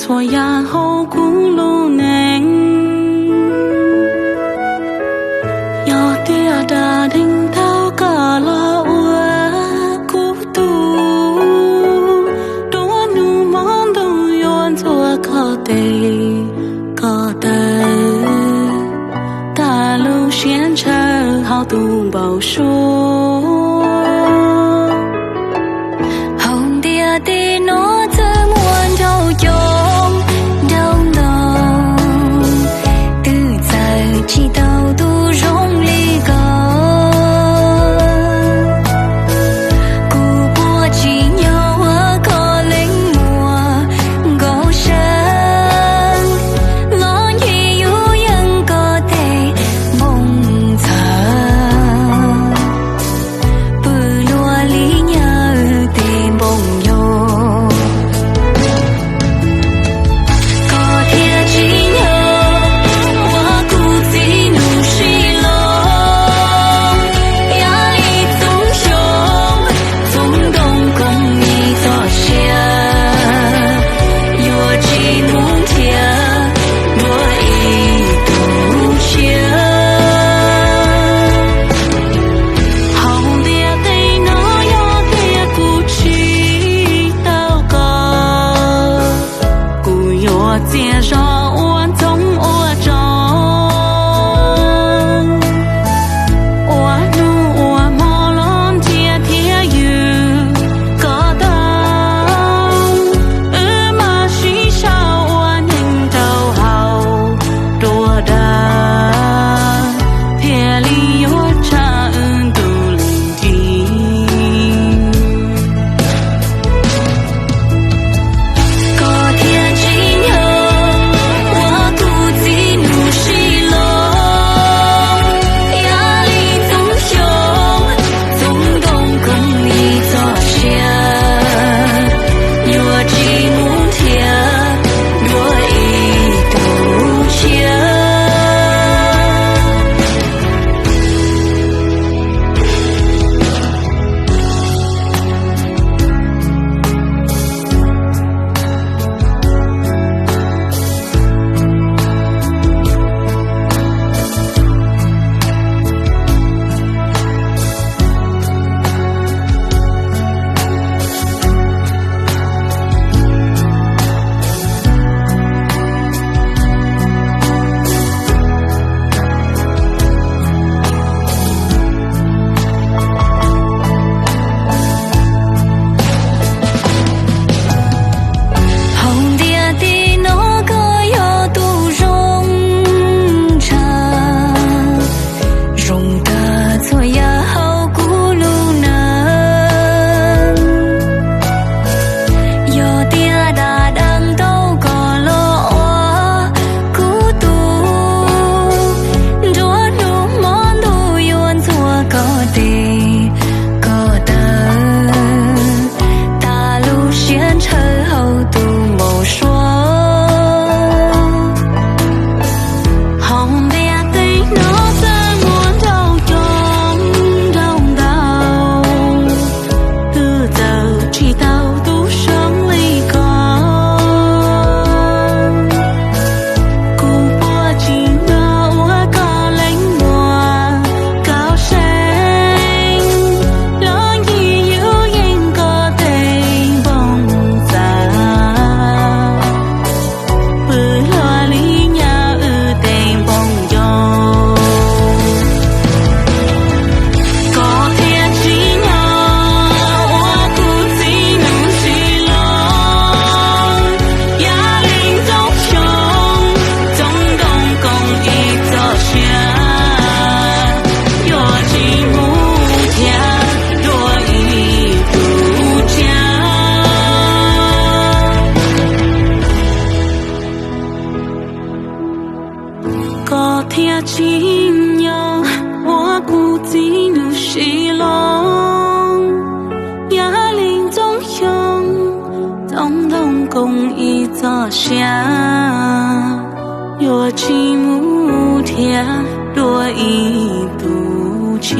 错呀后古路能要跌打顶到个了我孤独多努梦都愿做个的个的大路线车好多保守红的的诺子满头用đông đông từ giờ chỉ tàu tu rong ly go cú bùa chỉ nhau ở có lên mùa gấu sơn lo gì yêuยังcó thể mong chờ bự lúa lý nhớ tìm bông nhô介绍我从我中我努我莫论天天有个等马西少我能都好多的天里有长度聆听个天气天亲娘，我孤寂如西龙，哑铃中雄，总统公益作响，若起木天，若一堵墙。